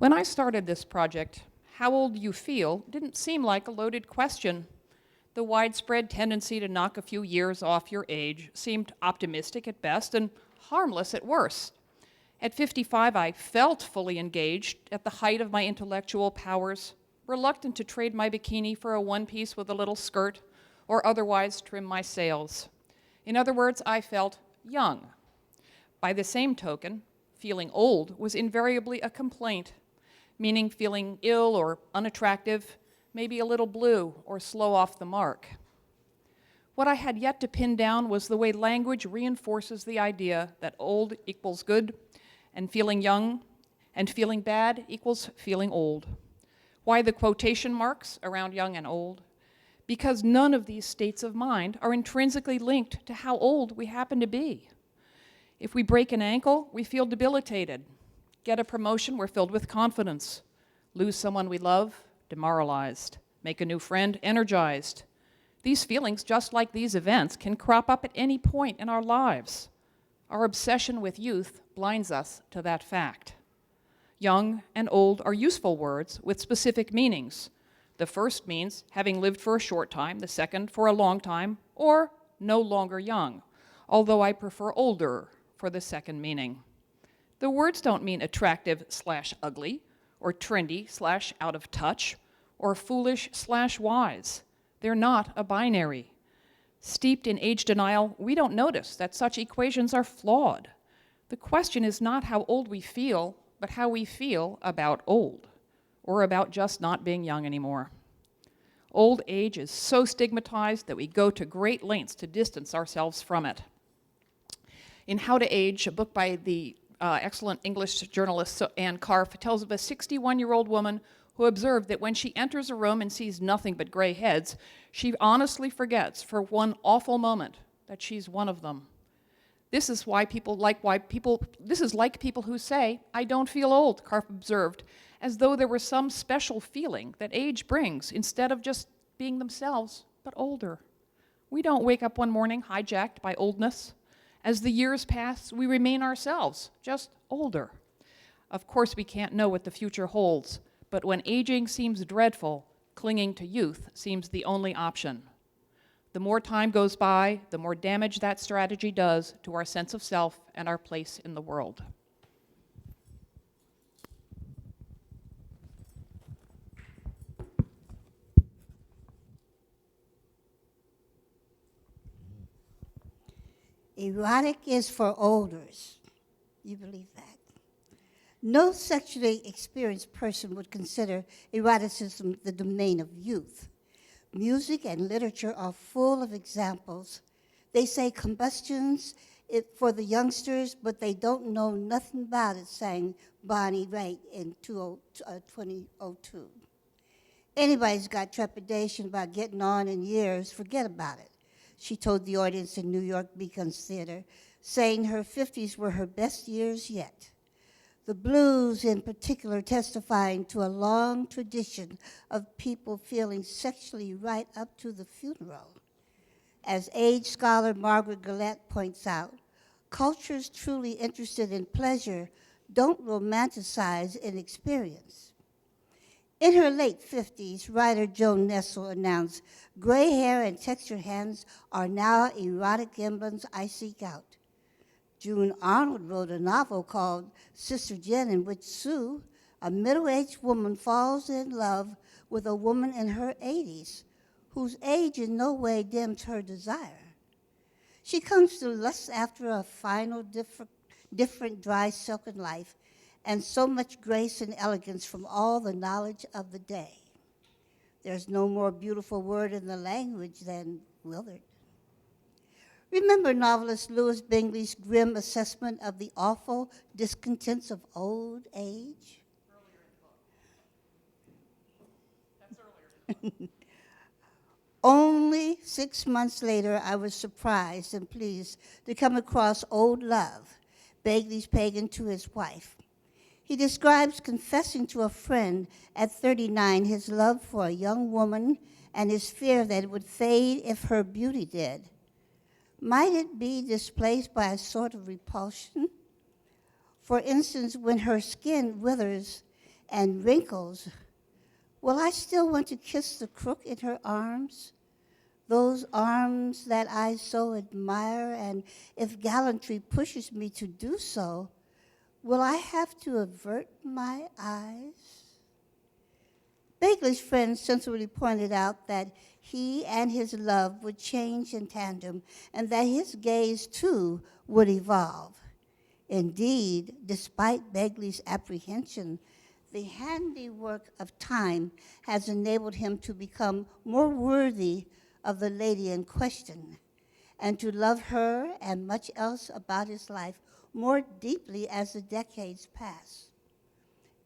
When I started this project, how old you feel didn't seem like a loaded question. The widespread tendency to knock a few years off your age seemed optimistic at best and harmless at worst. At 55, I felt fully engaged at the height of my intellectual powers, reluctant to trade my bikini for a one-piece with a little skirt or otherwise trim my sails. In other words, I felt young. By the same token, feeling old was invariably a complaint, meaning feeling ill or unattractive, maybe a little blue or slow off the mark. What I had yet to pin down was the way language reinforces the idea that old equals good, and feeling young and feeling bad equals feeling old. Why the quotation marks around young and old? Because none of these states of mind are intrinsically linked to how old we happen to be. If we break an ankle, we feel debilitated. Get a promotion, we're filled with confidence. Lose someone we love, demoralized. Make a new friend, energized. These feelings, just like these events, can crop up at any point in our lives. Our obsession with youth blinds us to that fact. Young and old are useful words with specific meanings. The first means having lived for a short time, the second for a long time, or no longer young, although I prefer older for the second meaning. The words don't mean attractive/ugly, or trendy/out of touch, or foolish/wise. They're not a binary. Steeped in age denial, we don't notice that such equations are flawed. The question is not how old we feel, but how we feel about old, or about just not being young anymore. Old age is so stigmatized that we go to great lengths to distance ourselves from it. In How to Age, a book by the excellent English journalist Anne Carf, tells of a 61-year-old woman who observed that when she enters a room and sees nothing but gray heads, she honestly forgets for one awful moment that she's one of them. This is like people who say, "I don't feel old," Carf observed, as though there were some special feeling that age brings instead of just being themselves, but older. We don't wake up one morning hijacked by oldness. As the years pass, we remain ourselves, just older. Of course, we can't know what the future holds, but when aging seems dreadful, clinging to youth seems the only option. The more time goes by, the more damage that strategy does to our sense of self and our place in the world. Erotic is for olders. You believe that? No sexually experienced person would consider eroticism the domain of youth. Music and literature are full of examples. They say combustion's for the youngsters, but they don't know nothing about it, sang Bonnie Raitt in 2002. Anybody's got trepidation about getting on in years, forget about it, she told the audience in New York Beacon's Theater, saying her 50s were her best years yet. The blues in particular testifying to a long tradition of people feeling sexually right up to the funeral. As age scholar Margaret Gillette points out, cultures truly interested in pleasure don't romanticize an experience. In her late 50s, writer Joan Nestle announced, "Gray hair and textured hands are now erotic emblems I seek out." June Arnold wrote a novel called Sister Jen, in which Sue, a middle-aged woman, falls in love with a woman in her 80s, whose age in no way dims her desire. She comes to lust after a final, different dry, silken life, and so much grace and elegance from all the knowledge of the day. There's no more beautiful word in the language than withered. Remember novelist Louis Bingley's grim assessment of the awful discontents of old age? Earlier in the book. That's earlier in the book. Only 6 months later, I was surprised and pleased to come across Old Love, Bingley's pagan to his wife. He describes confessing to a friend at 39 his love for a young woman and his fear that it would fade if her beauty did. Might it be displaced by a sort of repulsion? For instance, when her skin withers and wrinkles, will I still want to kiss the crook in her arms? Those arms that I so admire, and if gallantry pushes me to do so, will I have to avert my eyes? Bagley's friend sensitively pointed out that he and his love would change in tandem and that his gaze too would evolve. Indeed, despite Bagley's apprehension, the handiwork of time has enabled him to become more worthy of the lady in question and to love her and much else about his life more deeply as the decades pass.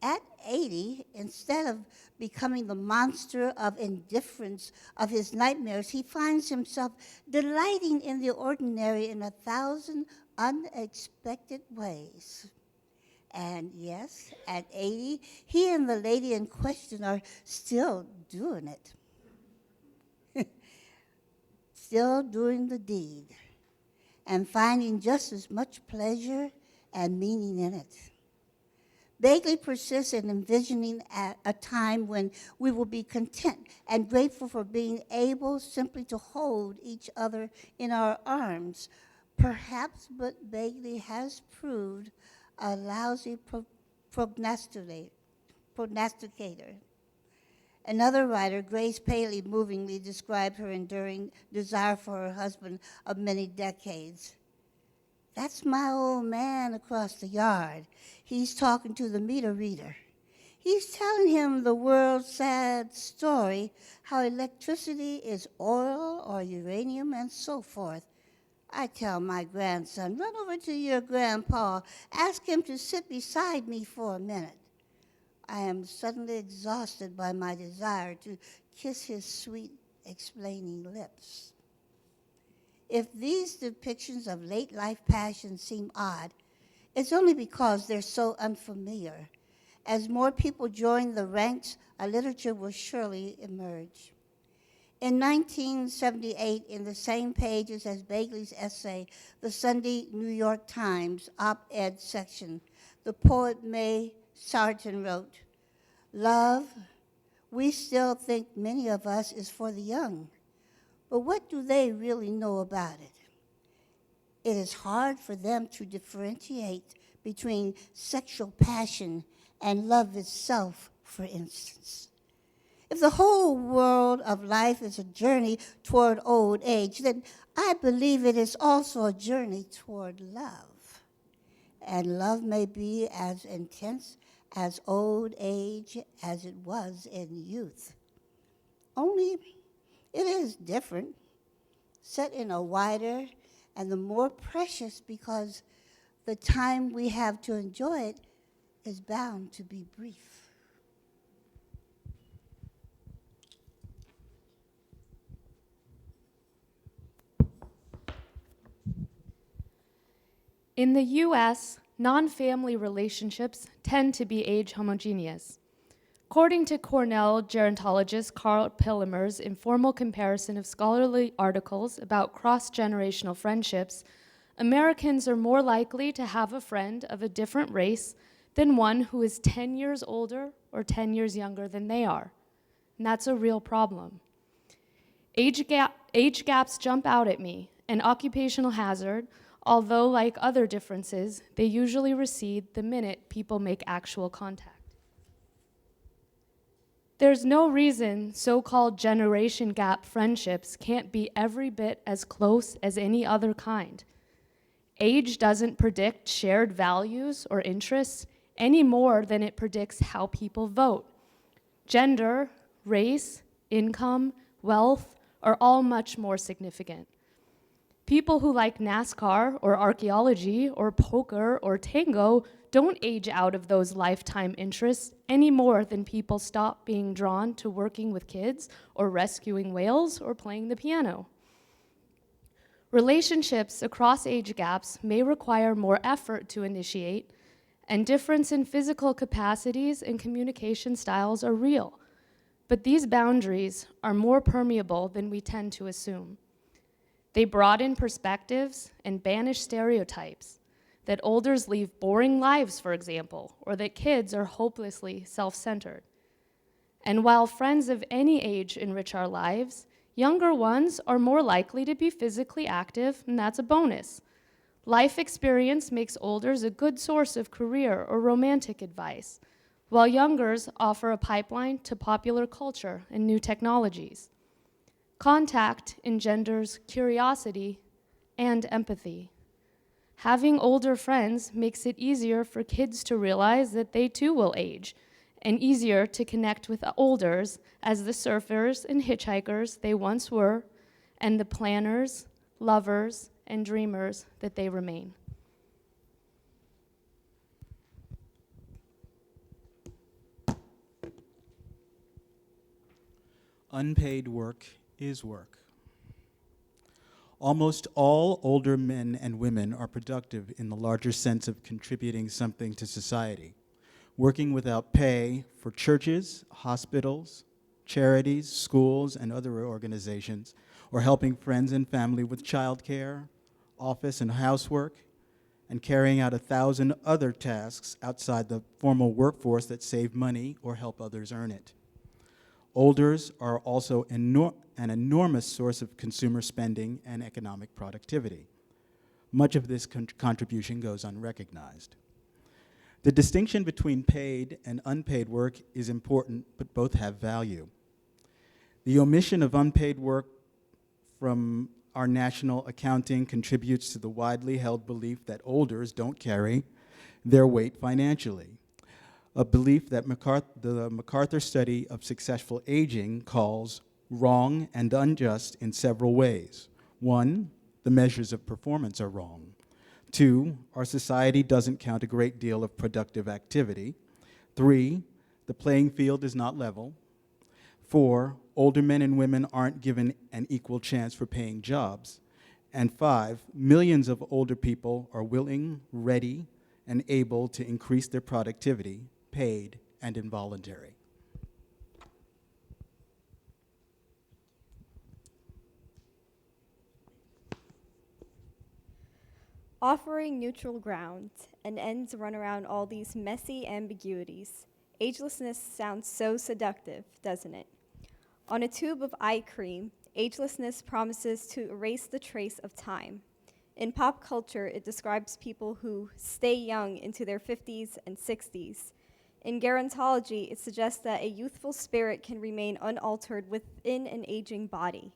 At 80, instead of becoming the monster of indifference of his nightmares, he finds himself delighting in the ordinary in 1,000 unexpected ways. And yes, at 80, he and the lady in question are still doing it. Still doing the deed and finding just as much pleasure and meaning in it. Bagley persists in envisioning a time when we will be content and grateful for being able simply to hold each other in our arms. Perhaps, but Bagley has proved a lousy prognosticator. Another writer, Grace Paley, movingly described her enduring desire for her husband of many decades. That's my old man across the yard. He's talking to the meter reader. He's telling him the world's sad story, how electricity is oil or uranium and so forth. I tell my grandson, run over to your grandpa, ask him to sit beside me for a minute. I am suddenly exhausted by my desire to kiss his sweet, explaining lips. If these depictions of late life passion seem odd, it's only because they're so unfamiliar. As more people join the ranks, a literature will surely emerge. In 1978, in the same pages as Bagley's essay, the Sunday New York Times op-ed section, the poet May Sarton wrote, "Love, we still think many of us is for the young. But what do they really know about it? It is hard for them to differentiate between sexual passion and love itself, for instance. If the whole world of life is a journey toward old age, then I believe it is also a journey toward love. And love may be as intense as old age as it was in youth. Only it is different, set in a wider and the more precious because the time we have to enjoy it is bound to be brief." In the US, non-family relationships tend to be age homogeneous. According to Cornell gerontologist Carl Pillimer's informal comparison of scholarly articles about cross-generational friendships, Americans are more likely to have a friend of a different race than one who is 10 years older or 10 years younger than they are. And that's a real problem. Age gaps jump out at me, and occupational hazard, although like other differences, they usually recede the minute people make actual contact. There's no reason so-called generation gap friendships can't be every bit as close as any other kind. Age doesn't predict shared values or interests any more than it predicts how people vote. Gender, race, income, wealth are all much more significant. People who like NASCAR or archaeology or poker or tango don't age out of those lifetime interests any more than people stop being drawn to working with kids or rescuing whales or playing the piano. Relationships across age gaps may require more effort to initiate, and difference in physical capacities and communication styles are real. But these boundaries are more permeable than we tend to assume. They broaden perspectives and banish stereotypes. that olders leave boring lives, for example, or that kids are hopelessly self-centered. And while friends of any age enrich our lives, younger ones are more likely to be physically active, and that's a bonus. Life experience makes olders a good source of career or romantic advice, while youngers offer a pipeline to popular culture and new technologies. Contact engenders curiosity and empathy. Having older friends makes it easier for kids to realize that they too will age, and easier to connect with olders as the surfers and hitchhikers they once were, and the planners, lovers, and dreamers that they remain. Unpaid work is work. Almost all older men and women are productive in the larger sense of contributing something to society, working without pay for churches, hospitals, charities, schools, and other organizations, or helping friends and family with childcare, office and housework, and carrying out 1,000 other tasks outside the formal workforce that save money or help others earn it. Olders are also an enormous source of consumer spending and economic productivity. Much of this contribution goes unrecognized. The distinction between paid and unpaid work is important, but both have value. The omission of unpaid work from our national accounting contributes to the widely held belief that olders don't carry their weight financially. A belief that the MacArthur study of successful aging calls wrong and unjust in several ways. 1, the measures of performance are wrong. 2, our society doesn't count a great deal of productive activity. 3, the playing field is not level. 4, older men and women aren't given an equal chance for paying jobs. And 5, millions of older people are willing, ready, and able to increase their productivity, paid and involuntary. Offering neutral ground and ends run around all these messy ambiguities. Agelessness sounds so seductive, doesn't it? On a tube of eye cream, agelessness promises to erase the trace of time. In pop culture, it describes people who stay young into their 50s and 60s. In gerontology, it suggests that a youthful spirit can remain unaltered within an aging body.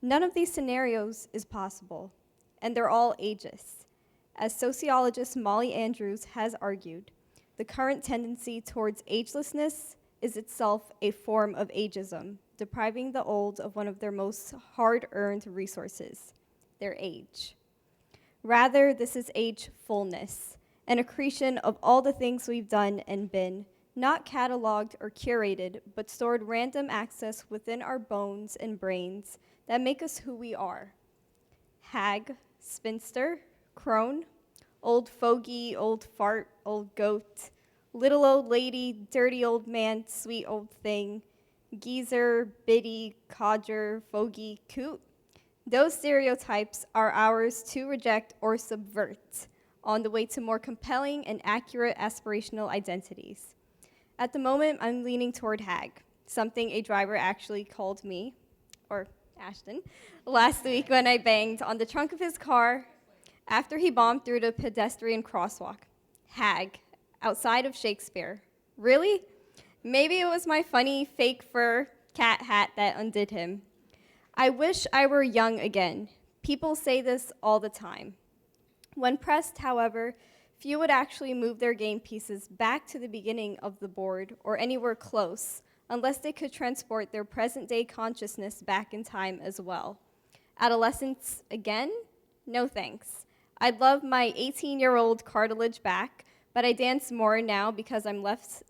None of these scenarios is possible, and they're all ageist. As sociologist Molly Andrews has argued, the current tendency towards agelessness is itself a form of ageism, depriving the old of one of their most hard-earned resources, their age. Rather, this is age fullness, an accretion of all the things we've done and been, not cataloged or curated, but stored random access within our bones and brains that make us who we are. Hag, spinster, crone, old fogey, old fart, old goat, little old lady, dirty old man, sweet old thing, geezer, biddy, codger, fogey, coot. Those stereotypes are ours to reject or subvert on the way to more compelling and accurate aspirational identities. At the moment, I'm leaning toward hag, something a driver actually called me, or Ashton, last week when I banged on the trunk of his car after he bombed through the pedestrian crosswalk. Hag, outside of Shakespeare. Really? Maybe it was my funny fake fur cat hat that undid him. I wish I were young again. People say this all the time. When pressed, however, few would actually move their game pieces back to the beginning of the board or anywhere close, unless they could transport their present-day consciousness back in time as well. Adolescence again? No thanks. I'd love my 18-year-old cartilage back, but I dance more now because I'm less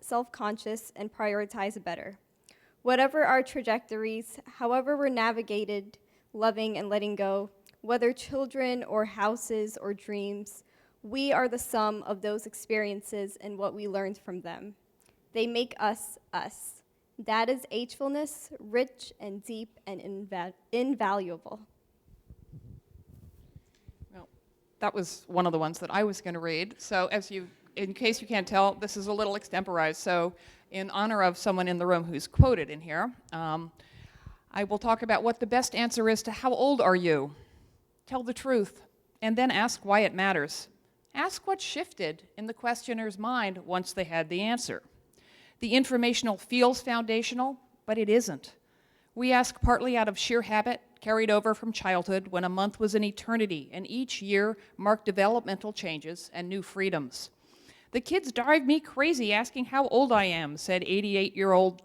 self-conscious and prioritize better. Whatever our trajectories, however we're navigated, loving and letting go, whether children or houses or dreams, we are the sum of those experiences and what we learned from them. They make us us. That is agefulness, rich and deep and invaluable. Well, That was one of the ones that I was going to read. So in case you can't tell, this is a little extemporized. So in honor of someone in the room who's quoted in here, I will talk about what the best answer is to how old are you? Tell the truth, and then ask why it matters. Ask what shifted in the questioner's mind once they had the answer. The informational feels foundational, but it isn't. We ask partly out of sheer habit, carried over from childhood when a month was an eternity, and each year marked developmental changes and new freedoms. The kids drive me crazy asking how old I am, said 88-year-old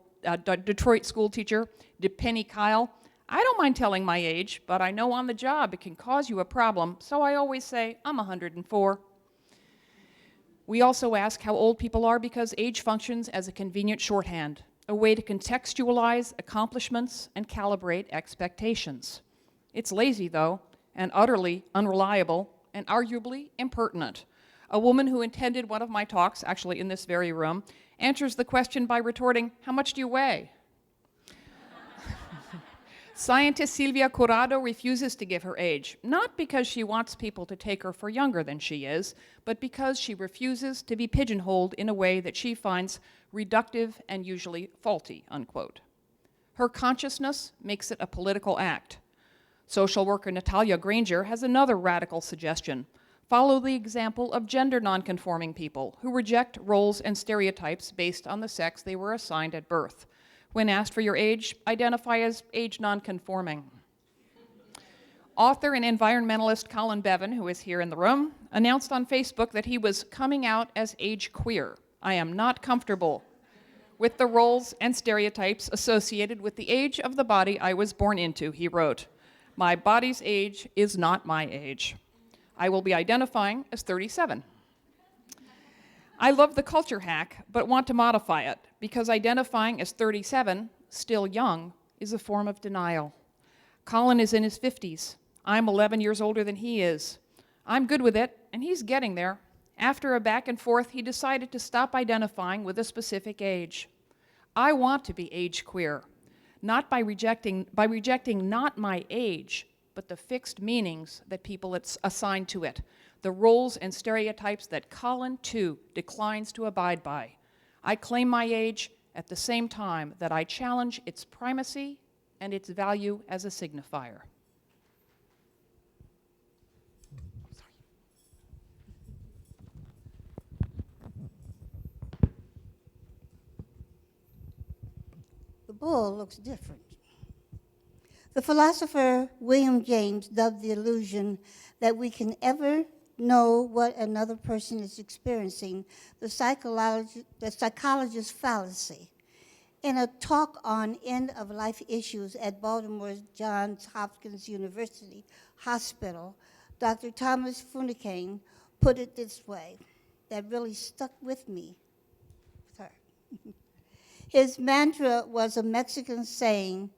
Detroit school teacher Penny Kyle. I don't mind telling my age, but I know on the job it can cause you a problem, so I always say I'm 104. We also ask how old people are because age functions as a convenient shorthand, a way to contextualize accomplishments and calibrate expectations. It's lazy, though, and utterly unreliable, and arguably impertinent. A woman who attended one of my talks, actually in this very room, answers the question by retorting, "How much do you weigh?" Scientist Silvia Corrado refuses to give her age, not because she wants people to take her for younger than she is, but because she refuses to be pigeonholed in a way that she finds reductive and usually faulty, unquote. Her consciousness makes it a political act. Social worker Natalia Granger has another radical suggestion. Follow the example of gender nonconforming people who reject roles and stereotypes based on the sex they were assigned at birth. When asked for your age, identify as age nonconforming. Author and environmentalist Colin Bevan, who is here in the room, announced on Facebook that he was coming out as age queer. I am not comfortable with the roles and stereotypes associated with the age of the body I was born into, he wrote. My body's age is not my age. I will be identifying as 37. I love the culture hack, but want to modify it, because identifying as 37, still young, is a form of denial. Colin is in his 50s. I'm 11 years older than he is. I'm good with it, and he's getting there. After a back and forth, he decided to stop identifying with a specific age. I want to be age queer, not by rejecting not my age, but the fixed meanings that people assign to it, the roles and stereotypes that Colin, too, declines to abide by. I claim my age at the same time that I challenge its primacy and its value as a signifier. The bull looks different. The philosopher William James dubbed the illusion that we can ever know what another person is experiencing the psychologist's fallacy. In a talk on end-of-life issues at Baltimore's Johns Hopkins University Hospital, Dr. Thomas Funicane put it this way, that really stuck with me. Sorry. His mantra was a Mexican saying,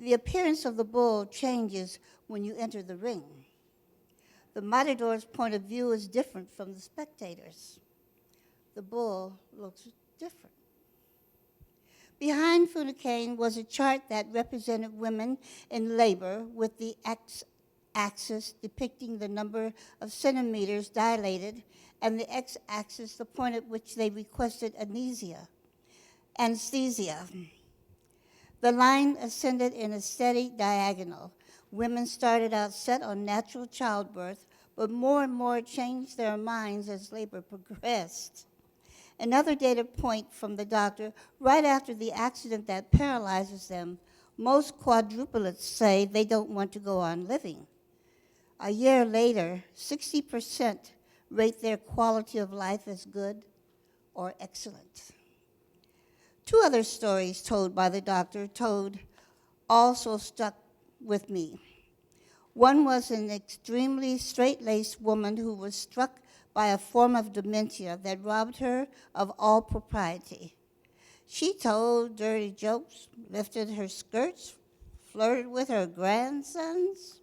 the appearance of the bull changes when you enter the ring. The matador's point of view is different from the spectators. The bull looks different. Behind Funicane was a chart that represented women in labor with the x-axis depicting the number of centimeters dilated and the x-axis the point at which they requested anesthesia. The line ascended in a steady diagonal. Women started out set on natural childbirth, but more and more changed their minds as labor progressed. Another data point from the doctor, right after the accident that paralyzes them, most quadruplets say they don't want to go on living. A year later, 60% rate their quality of life as good or excellent. Two other stories told by the doctor also stuck with me. One was an extremely straight-laced woman who was struck by a form of dementia that robbed her of all propriety. She told dirty jokes, lifted her skirts, flirted with her grandsons,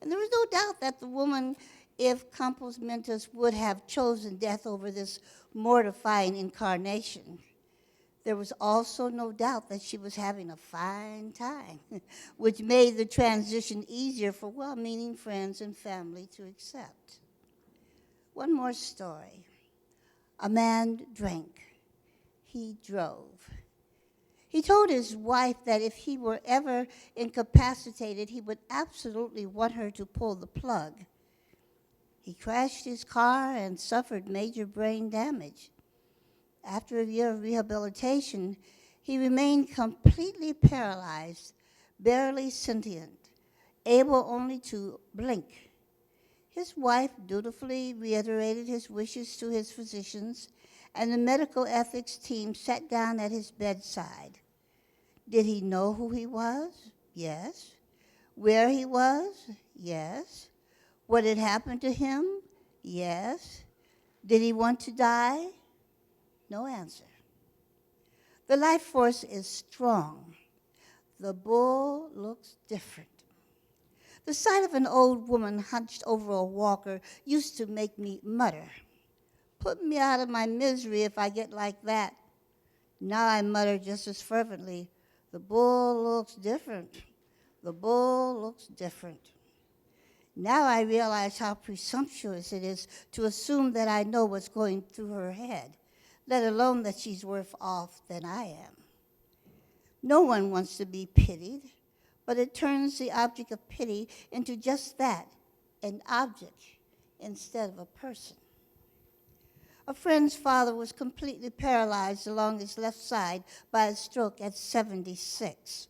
and there was no doubt that the woman, if compos mentis, would have chosen death over this mortifying incarnation. There was also no doubt that she was having a fine time, which made the transition easier for well-meaning friends and family to accept. One more story. A man drank. He drove. He told his wife that if he were ever incapacitated, he would absolutely want her to pull the plug. He crashed his car and suffered major brain damage. After a year of rehabilitation, he remained completely paralyzed, barely sentient, able only to blink. His wife dutifully reiterated his wishes to his physicians, and the medical ethics team sat down at his bedside. Did he know who he was? Yes. Where he was? Yes. What had happened to him? Yes. Did he want to die? No answer. The life force is strong. The bull looks different. The sight of an old woman hunched over a walker used to make me mutter. Put me out of my misery if I get like that. Now I mutter just as fervently, the bull looks different. The bull looks different. Now I realize how presumptuous it is to assume that I know what's going through her head, let alone that she's worse off than I am. No one wants to be pitied, but it turns the object of pity into just that, an object instead of a person. A friend's father was completely paralyzed along his left side by a stroke at 76.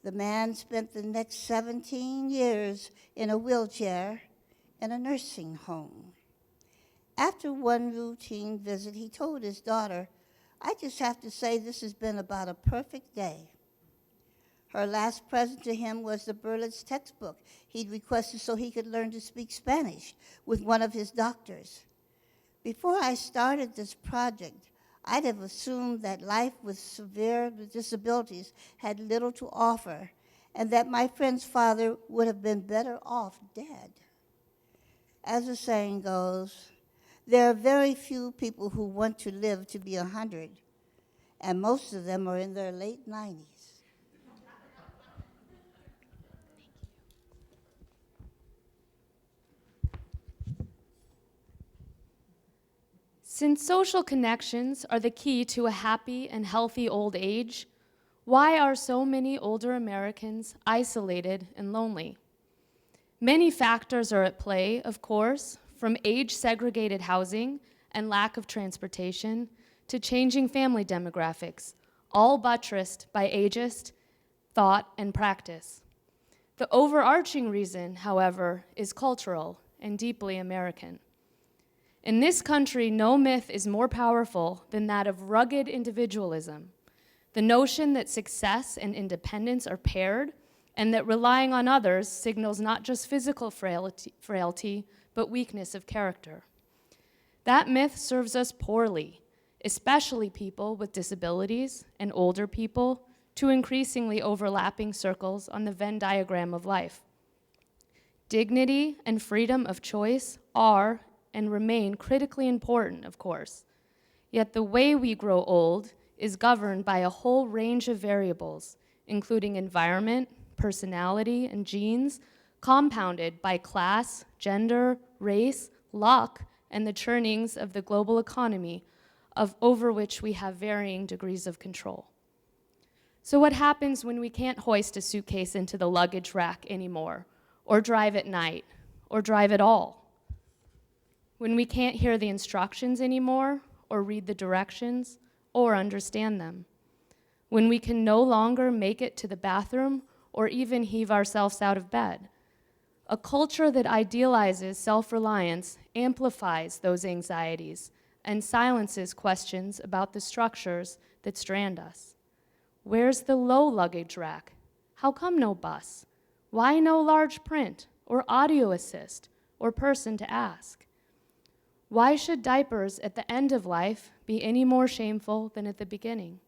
The man spent the next 17 years in a wheelchair in a nursing home. After one routine visit, he told his daughter, I just have to say this has been about a perfect day. Her last present to him was the Berlitz textbook he'd requested so he could learn to speak Spanish with one of his doctors. Before I started this project, I'd have assumed that life with severe disabilities had little to offer and that my friend's father would have been better off dead. As the saying goes, there are very few people who want to live to be 100, and most of them are in their late 90s. Since social connections are the key to a happy and healthy old age, why are so many older Americans isolated and lonely? Many factors are at play, of course, from age-segregated housing and lack of transportation to changing family demographics, all buttressed by ageist thought and practice. The overarching reason, however, is cultural and deeply American. In this country, no myth is more powerful than that of rugged individualism, the notion that success and independence are paired, and that relying on others signals not just physical frailty, but weakness of character. That myth serves us poorly, especially people with disabilities and older people, two increasingly overlapping circles on the Venn diagram of life. Dignity and freedom of choice are and remain critically important, of course. Yet the way we grow old is governed by a whole range of variables, including environment, personality, and genes, compounded by class, gender, race, luck, and the churnings of the global economy over which we have varying degrees of control. So what happens when we can't hoist a suitcase into the luggage rack anymore, or drive at night, or drive at all? When we can't hear the instructions anymore, or read the directions, or understand them? When we can no longer make it to the bathroom, or even heave ourselves out of bed? A culture that idealizes self-reliance amplifies those anxieties and silences questions about the structures that strand us. Where's the low luggage rack? How come no bus? Why no large print, or audio assist, or person to ask? Why should diapers at the end of life be any more shameful than at the beginning?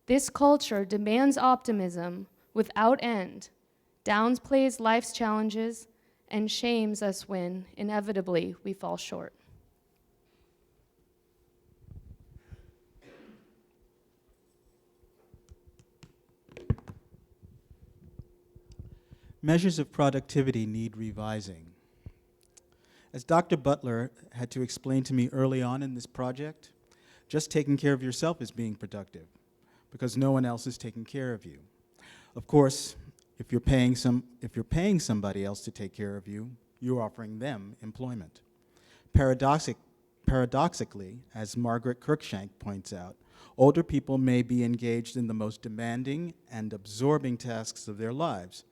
This culture demands optimism without end, downplays life's challenges, and shames us when, inevitably, we fall short. Measures of productivity need revising. As Dr. Butler had to explain to me early on in this project, just taking care of yourself is being productive, because no one else is taking care of you. Of course, if you're paying somebody else to take care of you, you're offering them employment. Paradoxically, as Margaret Cruikshank points out, older people may be engaged in the most demanding and absorbing tasks of their lives,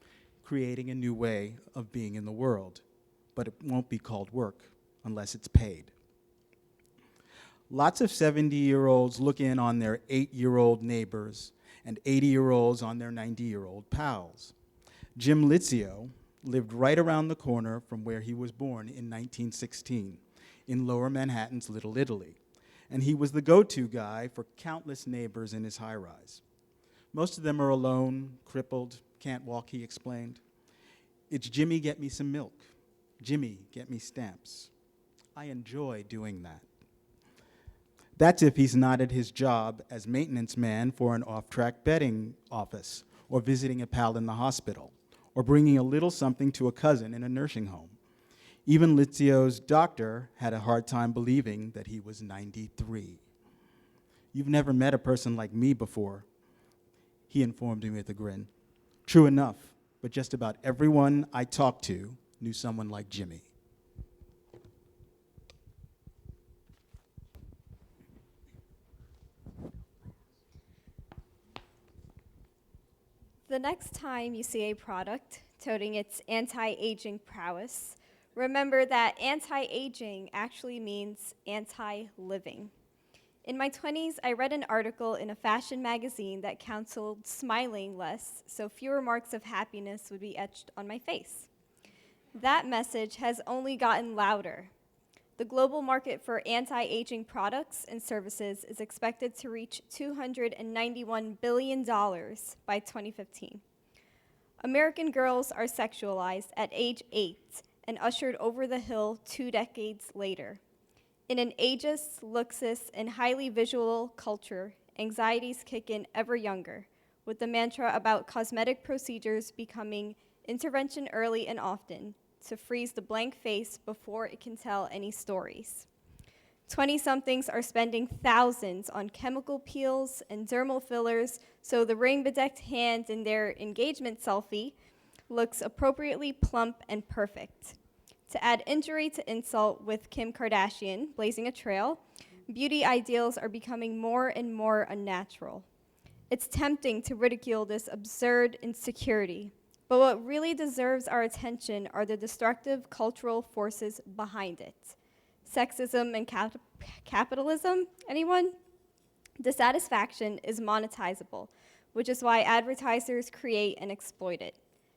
creating a new way of being in the world, but it won't be called work unless it's paid. Lots of 70-year-olds look in on their 8-year-old neighbors and 80-year-olds on their 90-year-old pals. Jim Litzio lived right around the corner from where he was born in 1916 in Lower Manhattan's Little Italy, and he was the go-to guy for countless neighbors in his high-rise. Most of them are alone, crippled, can't walk, he explained. It's Jimmy, get me some milk. Jimmy, get me stamps. I enjoy doing that. That's if he's not at his job as maintenance man for an off-track betting office, or visiting a pal in the hospital, or bringing a little something to a cousin in a nursing home. Even Litzio's doctor had a hard time believing that he was 93. You've never met a person like me before, he informed me with a grin. True enough, but just about everyone I talked to knew someone like Jimmy. The next time you see a product touting its anti-aging prowess, remember that anti-aging actually means anti-living. In my 20s, I read an article in a fashion magazine that counseled smiling less so fewer marks of happiness would be etched on my face. That message has only gotten louder. The global market for anti-aging products and services is expected to reach $291 billion by 2015. American girls are sexualized at age 8 and ushered over the hill 2 decades later. In an ageist, looksist, and highly visual culture, anxieties kick in ever younger, with the mantra about cosmetic procedures becoming intervention early and often, to freeze the blank face before it can tell any stories. 20-somethings are spending thousands on chemical peels and dermal fillers so the ring-bedecked hand in their engagement selfie looks appropriately plump and perfect. To add injury to insult with Kim Kardashian blazing a trail, beauty ideals are becoming more and more unnatural. It's tempting to ridicule this absurd insecurity, but what really deserves our attention are the destructive cultural forces behind it. Sexism and capitalism, anyone? Dissatisfaction is monetizable, which is why advertisers create and exploit it.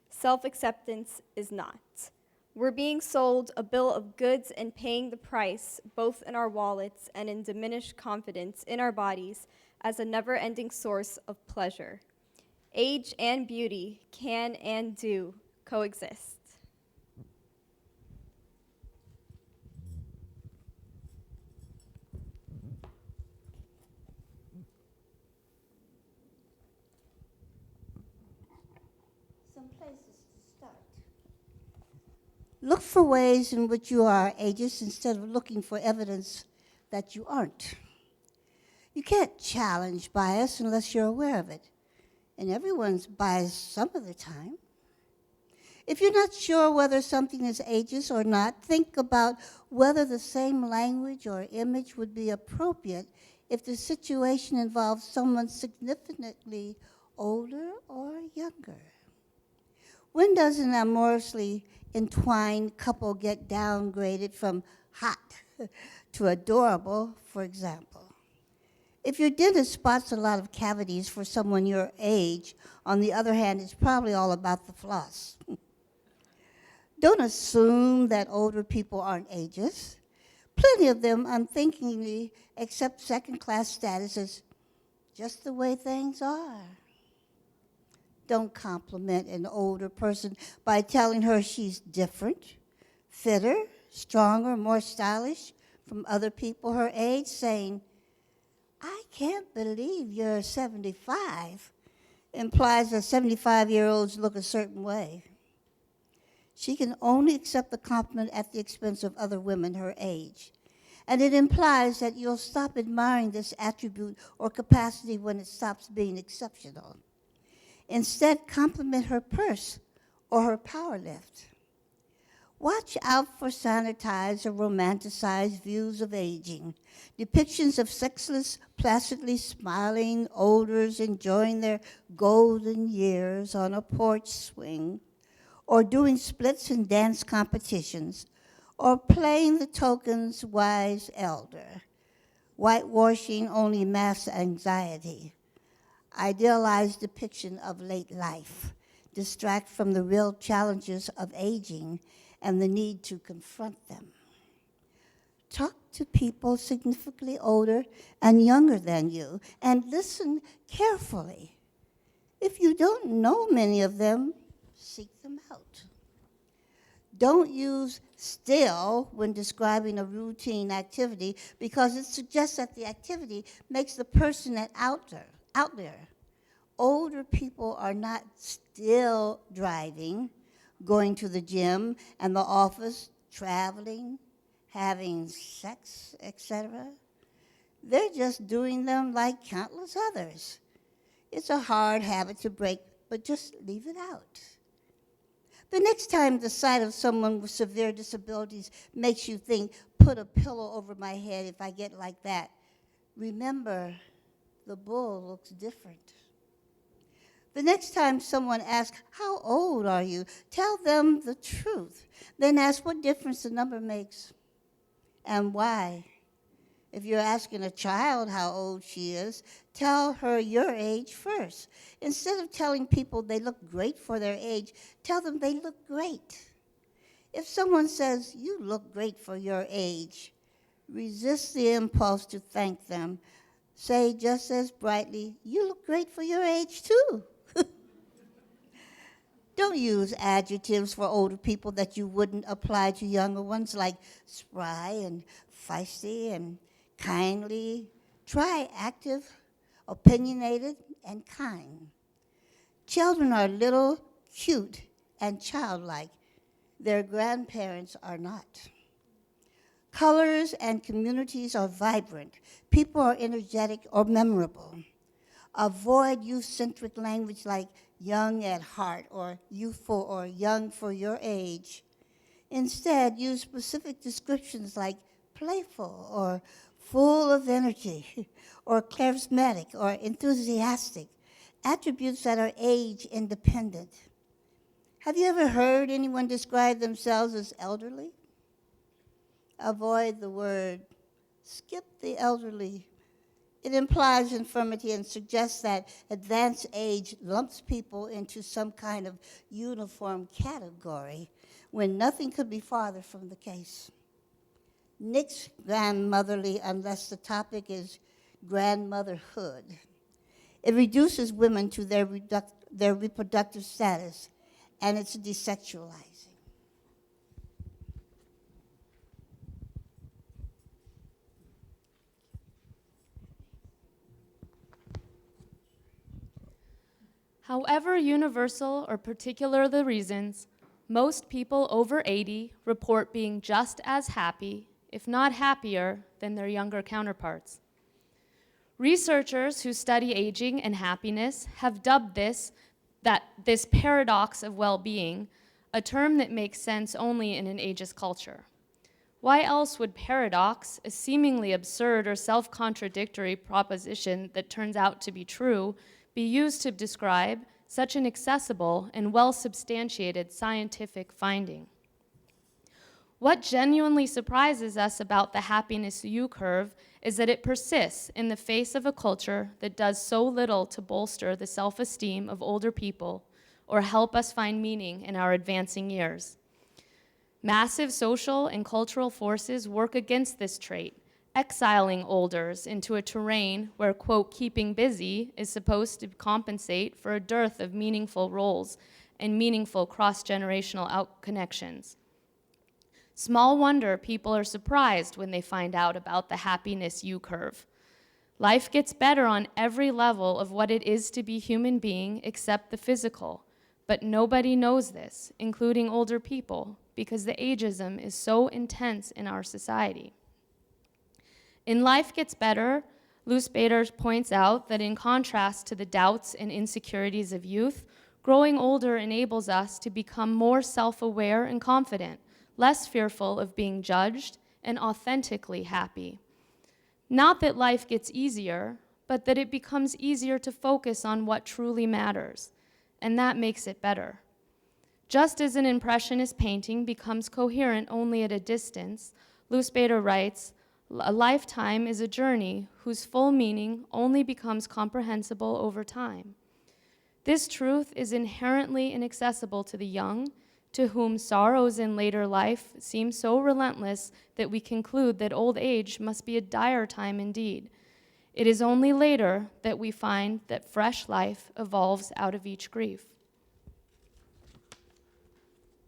Self-acceptance is not. We're being sold a bill of goods and paying the price, both in our wallets and in diminished confidence in our bodies, as a never-ending source of pleasure. Age and beauty can and do coexist. Some places to start. Look for ways in which you are ageist instead of looking for evidence that you aren't. You can't challenge bias unless you're aware of it, and everyone's biased some of the time. If you're not sure whether something is ageist or not, think about whether the same language or image would be appropriate if the situation involves someone significantly older or younger. When does an amorously entwined couple get downgraded from hot to adorable, for example? If your dentist spots a lot of cavities for someone your age, on the other hand, it's probably all about the floss. Don't assume that older people aren't ageist. Plenty of them unthinkingly accept second-class status as just the way things are. Don't compliment an older person by telling her she's different, fitter, stronger, more stylish from other people her age, saying, "I can't believe you're 75," implies that 75-year-olds look a certain way. She can only accept the compliment at the expense of other women her age. And it implies that you'll stop admiring this attribute or capacity when it stops being exceptional. Instead, compliment her purse or her power lift. Watch out for sanitized or romanticized views of aging, depictions of sexless, placidly smiling olders enjoying their golden years on a porch swing, or doing splits in dance competitions, or playing the token's wise elder. Whitewashing only masks anxiety. Idealized depiction of late life distract from the real challenges of aging and the need to confront them. Talk to people significantly older and younger than you, and listen carefully. If you don't know many of them, seek them out. Don't use still when describing a routine activity because it suggests that the activity makes the person out there. Older people are not still driving, going to the gym and the office, traveling, having sex, etc. They're just doing them like countless others. It's a hard habit to break, but just leave it out. The next time the sight of someone with severe disabilities makes you think, put a pillow over my head if I get like that, remember, the bull looks different. The next time someone asks, how old are you? Tell them the truth. Then ask what difference the number makes and why. If you're asking a child how old she is, tell her your age first. Instead of telling people they look great for their age, tell them they look great. If someone says, you look great for your age, resist the impulse to thank them. Say just as brightly, you look great for your age too. Don't use adjectives for older people that you wouldn't apply to younger ones, like spry and feisty and kindly. Try active, opinionated, and kind. Children are little, cute, and childlike. Their grandparents are not. Colors and communities are vibrant. People are energetic or memorable. Avoid youth-centric language like young at heart or youthful or young for your age. Instead, use specific descriptions like playful or full of energy or charismatic or enthusiastic, attributes that are age independent. Have you ever heard anyone describe themselves as elderly? Avoid the word, skip the elderly. It implies infirmity and suggests that advanced age lumps people into some kind of uniform category when nothing could be farther from the case. Nix grandmotherly unless the topic is grandmotherhood. It reduces women to their reproductive status, and it's desexualizing. However universal or particular the reasons, most people over 80 report being just as happy, if not happier, than their younger counterparts. Researchers who study aging and happiness have dubbed this paradox of well-being, a term that makes sense only in an ageist culture. Why else would paradox, a seemingly absurd or self-contradictory proposition that turns out to be true, be used to describe such an accessible and well-substantiated scientific finding? What genuinely surprises us about the happiness U-curve is that it persists in the face of a culture that does so little to bolster the self-esteem of older people or help us find meaning in our advancing years. Massive social and cultural forces work against this trait, exiling olders into a terrain where, quote, keeping busy is supposed to compensate for a dearth of meaningful roles and meaningful cross-generational connections. Small wonder people are surprised when they find out about the happiness U-curve. Life gets better on every level of what it is to be human being except the physical, But nobody knows this, including older people, because the ageism is so intense in our society. In Life Gets Better, Luce Bader points out that in contrast to the doubts and insecurities of youth, growing older enables us to become more self-aware and confident, less fearful of being judged, and authentically happy. Not that life gets easier, but that it becomes easier to focus on what truly matters, and that makes it better. Just as an impressionist painting becomes coherent only at a distance, Luce Bader writes, "A lifetime is a journey whose full meaning only becomes comprehensible over time. This truth is inherently inaccessible to the young, to whom sorrows in later life seem so relentless that we conclude that old age must be a dire time indeed. It is only later that we find that fresh life evolves out of each grief."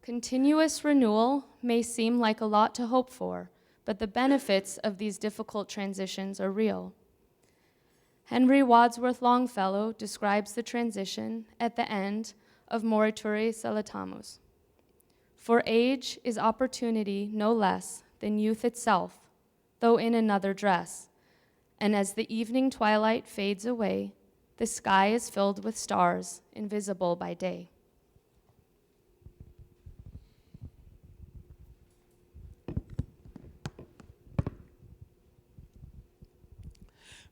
Continuous renewal may seem like a lot to hope for, but the benefits of these difficult transitions are real. Henry Wadsworth Longfellow describes the transition at the end of Morituri Salutamus. "For age is opportunity no less than youth itself, though in another dress. And as the evening twilight fades away, the sky is filled with stars invisible by day."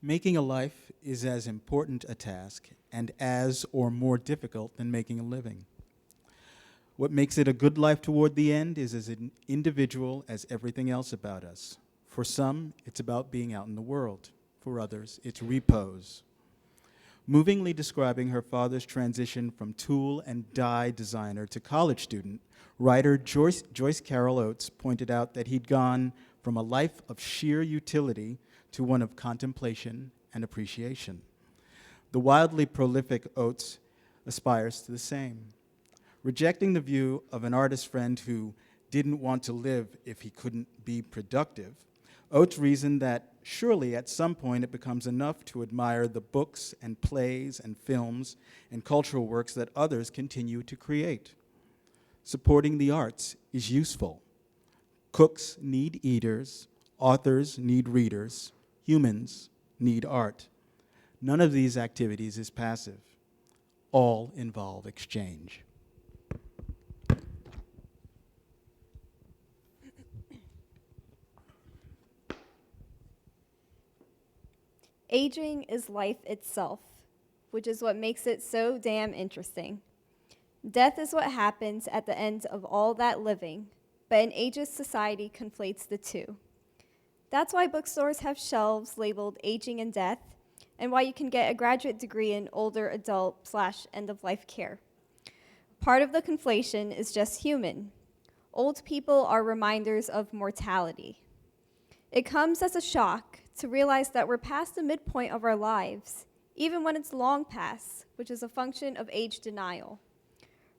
Making a life is as important a task and as or more difficult than making a living. What makes it a good life toward the end is as individual as everything else about us. For some, it's about being out in the world. For others, it's repose. Movingly describing her father's transition from tool and die designer to college student, writer Joyce Carol Oates pointed out that he'd gone from a life of sheer utility to one of contemplation and appreciation. The wildly prolific Oates aspires to the same. Rejecting the view of an artist friend who didn't want to live if he couldn't be productive, Oates reasoned that surely at some point it becomes enough to admire the books and plays and films and cultural works that others continue to create. Supporting the arts is useful. Cooks need eaters, authors need readers, humans need art. None of these activities is passive. All involve exchange. Aging is life itself, which is what makes it so damn interesting. Death is what happens at the end of all that living, but an ageist society conflates the two. That's why bookstores have shelves labeled Aging and Death, and why you can get a graduate degree in older adult / end-of-life care. Part of the conflation is just human. Old people are reminders of mortality. It comes as a shock to realize that we're past the midpoint of our lives, even when it's long past, which is a function of age denial.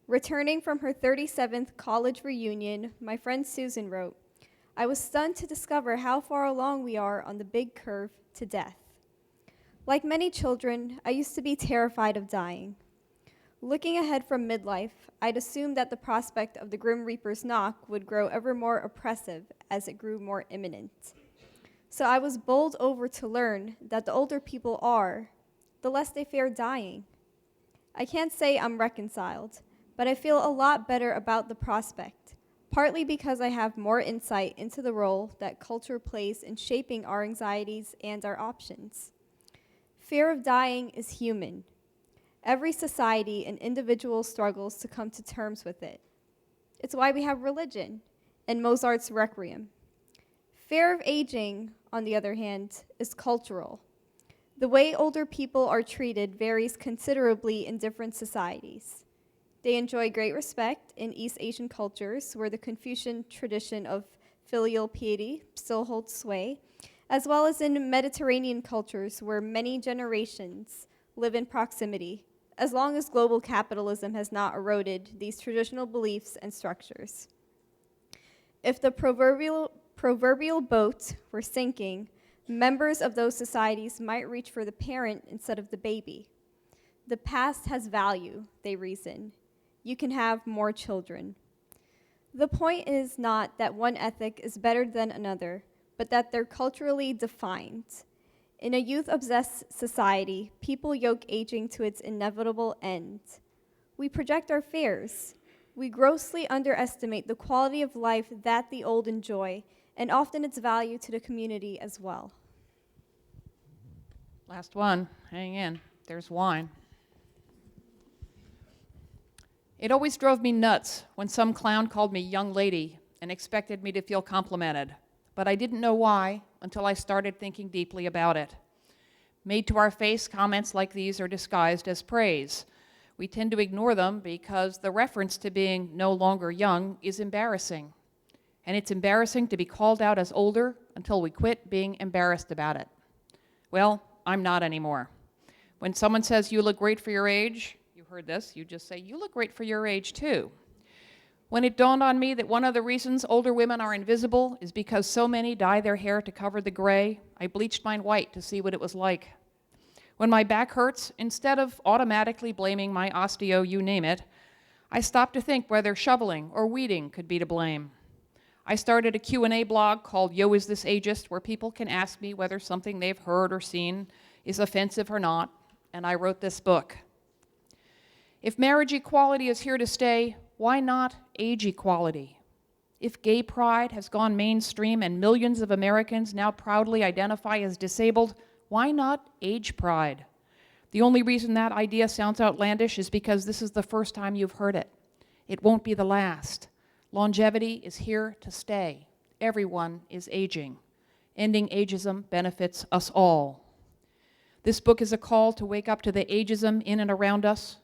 Returning from her 37th college reunion, my friend Susan wrote, "I was stunned to discover how far along we are on the big curve to death. Like many children, I used to be terrified of dying. Looking ahead from midlife, I'd assumed that the prospect of the Grim Reaper's knock would grow ever more oppressive as it grew more imminent. So I was bowled over to learn that the older people are, the less they fear dying. I can't say I'm reconciled, but I feel a lot better about the prospect, partly because I have more insight into the role that culture plays in shaping our anxieties and our options. Fear of dying is human. Every society and individual struggles to come to terms with it. It's why we have religion and Mozart's Requiem. Fear of aging, on the other hand, is cultural. The way older people are treated varies considerably in different societies. They enjoy great respect in East Asian cultures, where the Confucian tradition of filial piety still holds sway, as well as in Mediterranean cultures, where many generations live in proximity, as long as global capitalism has not eroded these traditional beliefs and structures. If the proverbial boat were sinking, members of those societies might reach for the parent instead of the baby. The past has value, they reason. you can have more children. The point is not that one ethic is better than another, but that they're culturally defined. In a youth-obsessed society, people yoke aging to its inevitable end. We project our fears. We grossly underestimate the quality of life that the old enjoy, and often its value to the community as well. Last one. Hang in. There's wine. It always drove me nuts when some clown called me young lady and expected me to feel complimented, but I didn't know why until I started thinking deeply about it. Made to our face, comments like these are disguised as praise. We tend to ignore them because the reference to being no longer young is embarrassing. And it's embarrassing to be called out as older until we quit being embarrassed about it. Well, I'm not anymore. When someone says you look great for your age, you heard this, you just say, you look great for your age too. When it dawned on me that one of the reasons older women are invisible is because so many dye their hair to cover the gray, I bleached mine white to see what it was like. When my back hurts, instead of automatically blaming my osteo, you name it, I stopped to think whether shoveling or weeding could be to blame. I started a Q&A blog called Yo, Is This Ageist, where people can ask me whether something they've heard or seen is offensive or not, and I wrote this book. If marriage equality is here to stay, why not age equality? If gay pride has gone mainstream and millions of Americans now proudly identify as disabled, why not age pride? The only reason that idea sounds outlandish is because this is the first time you've heard it. It won't be the last. Longevity is here to stay. Everyone is aging. Ending ageism benefits us all. This book is a call to wake up to the ageism in and around us,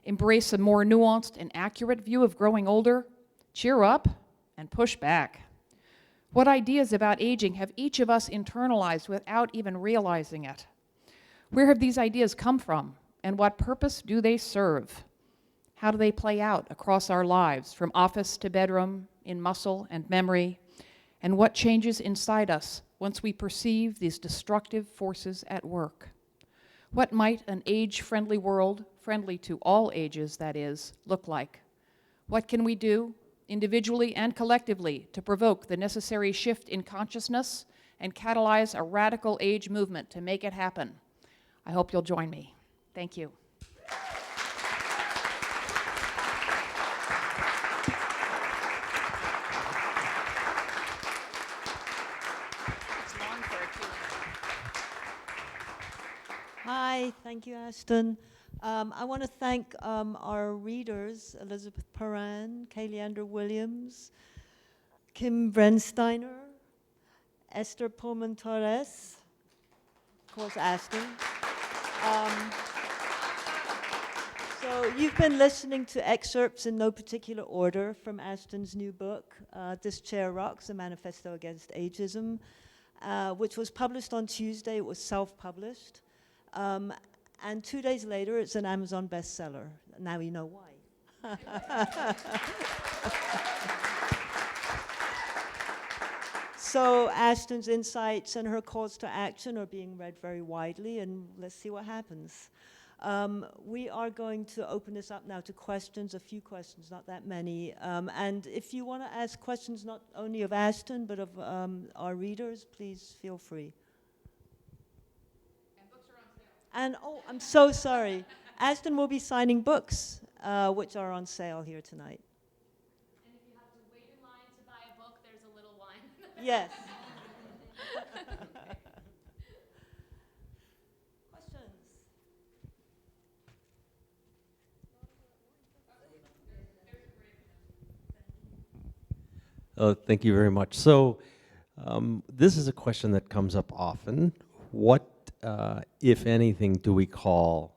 embrace a more nuanced and accurate view of growing older, cheer up, and push back. What ideas about aging have each of us internalized without even realizing it? Where have these ideas come from, and what purpose do they serve? How do they play out across our lives, from office to bedroom, in muscle and memory? And what changes inside us once we perceive these destructive forces at work? What might an age-friendly world, friendly to all ages, that is, look like? What can we do, individually and collectively, to provoke the necessary shift in consciousness and catalyze a radical age movement to make it happen? I hope you'll join me. Thank you. Hi, thank you, Ashton. I want to thank our readers, Elizabeth Perrin, Kayleander Williams, Kim Brensteiner, Esther Pullman Torres, of course, Ashton. So you've been listening to excerpts in no particular order from Ashton's new book, This Chair Rocks, a Manifesto Against Ageism, which was published on Tuesday. It was self-published. And 2 days later, it's an Amazon bestseller. Now you know why. So Ashton's insights and her calls to action are being read very widely, and let's see what happens. We are going to open this up now to questions, a few questions, not that many. And if you want to ask questions not only of Ashton, but of our readers, please feel free. And oh, I'm so sorry. Ashton will be signing books, which are on sale here tonight. And if you have to wait in line to buy a book, there's a little wine. Yes. Questions? Oh, thank you very much. So this is a question that comes up often. What, if anything, do we call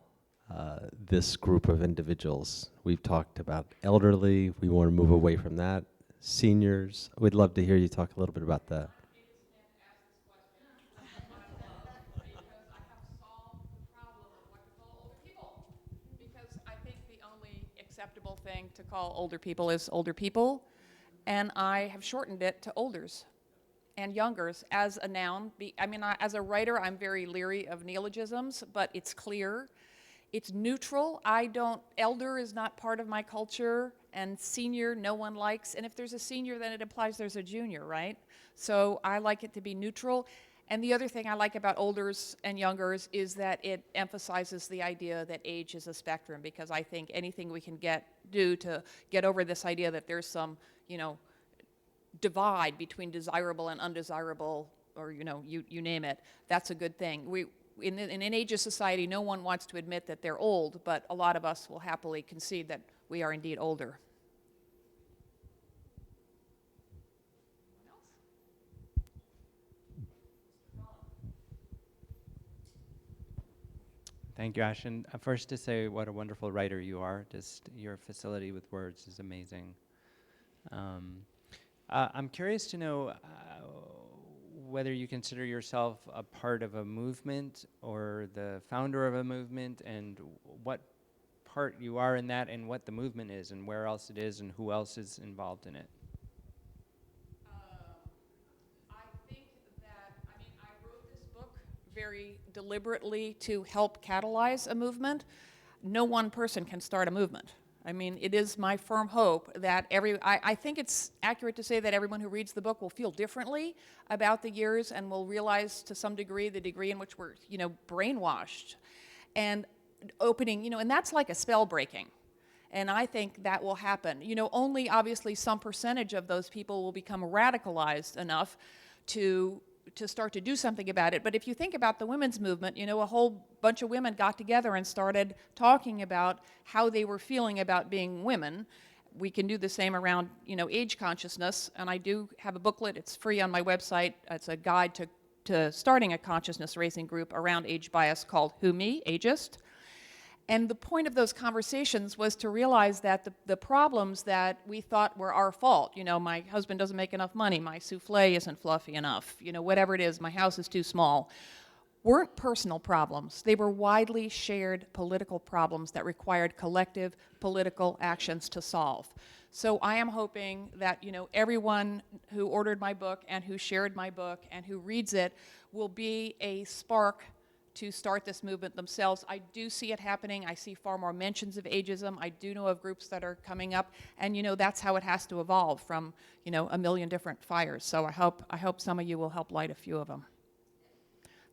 this group of individuals? We've talked about elderly. We want to move away from that. Seniors. We'd love to hear you talk a little bit about that. Because I think the only acceptable thing to call older people is older people, and I have shortened it to olders and youngers as a noun. As a writer, I'm very leery of neologisms, but it's clear It's neutral. Elder is not part of my culture, and senior no one likes. And if there's a senior, then it implies there's a junior, right? So I like it to be neutral. And the other thing I like about olders and youngers is that it emphasizes the idea that age is a spectrum, because I think anything we can do to get over this idea that there's some, divide between desirable and undesirable, or you name it, that's a good thing. In an ageist society, no one wants to admit that they're old, but a lot of us will happily concede that we are indeed older. Thank you, Ashton. First, to say what a wonderful writer you are. Just your facility with words is amazing. I'm curious to know whether you consider yourself a part of a movement or the founder of a movement, and what part you are in that, and what the movement is, and where else it is, and who else is involved in it. I think that, I wrote this book very deliberately to help catalyze a movement. No one person can start a movement. It is my firm hope that I think it's accurate to say that everyone who reads the book will feel differently about the years, and will realize to some degree the degree in which we're, brainwashed. And opening, and that's like a spell breaking. And I think that will happen. Only obviously some percentage of those people will become radicalized enough to start to do something about it. But if you think about the women's movement, a whole bunch of women got together and started talking about how they were feeling about being women. We can do the same around, age consciousness. And I do have a booklet. It's free on my website. It's a guide to starting a consciousness raising group around age bias called Who Me? Ageist. And the point of those conversations was to realize that the problems that we thought were our fault, my husband doesn't make enough money, my souffle isn't fluffy enough, whatever it is, my house is too small, weren't personal problems. They were widely shared political problems that required collective political actions to solve. So I am hoping that, everyone who ordered my book and who shared my book and who reads it will be a spark to start this movement themselves. I do see it happening. I see far more mentions of ageism. I do know of groups that are coming up, and that's how it has to evolve from a million different fires. So I hope some of you will help light a few of them.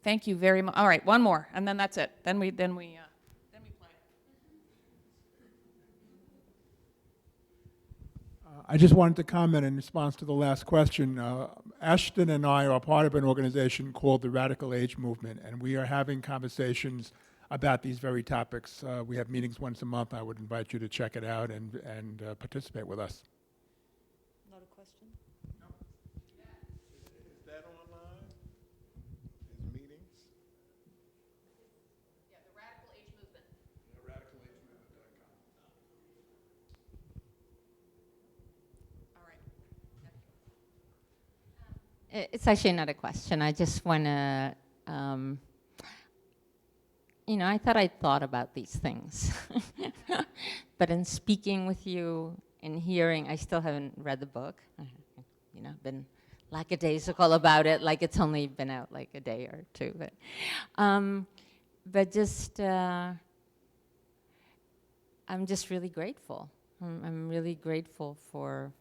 Thank you very much. All right, one more, and then that's it. Then we play. I just wanted to comment in response to the last question. Ashton and I are part of an organization called the Radical Age Movement, and we are having conversations about these very topics. We have meetings once a month. I would invite you to check it out and participate with us. Not a question? No. Is that online? Is meetings? Yeah, the Radical Age Movement. RadicalAgeMovement.com. All right. It's actually not a question. I just want to, I thought I'd thought about these things. But in speaking with you and hearing, I still haven't read the book. Been lackadaisical about it, like it's only been out like a day or two. But just, I'm just really grateful. I'm really grateful for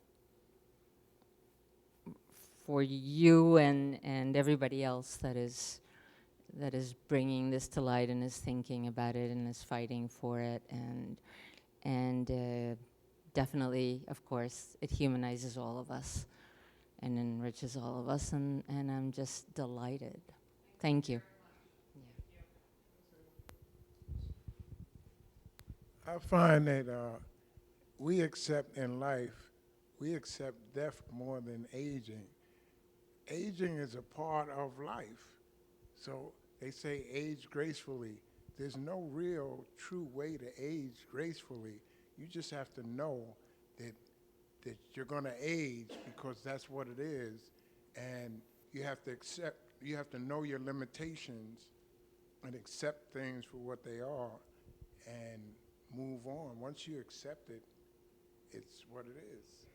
you and everybody else that is bringing this to light and is thinking about it and is fighting for it, and definitely, of course, it humanizes all of us and enriches all of us, and I'm just delighted. Thank you. I find that we accept in life, we accept death more than aging. Aging is a part of life. So they say age gracefully. There's no real true way to age gracefully. You just have to know that you're going to age because that's what it is. And you have to know your limitations and accept things for what they are and move on. Once you accept it, it's what it is.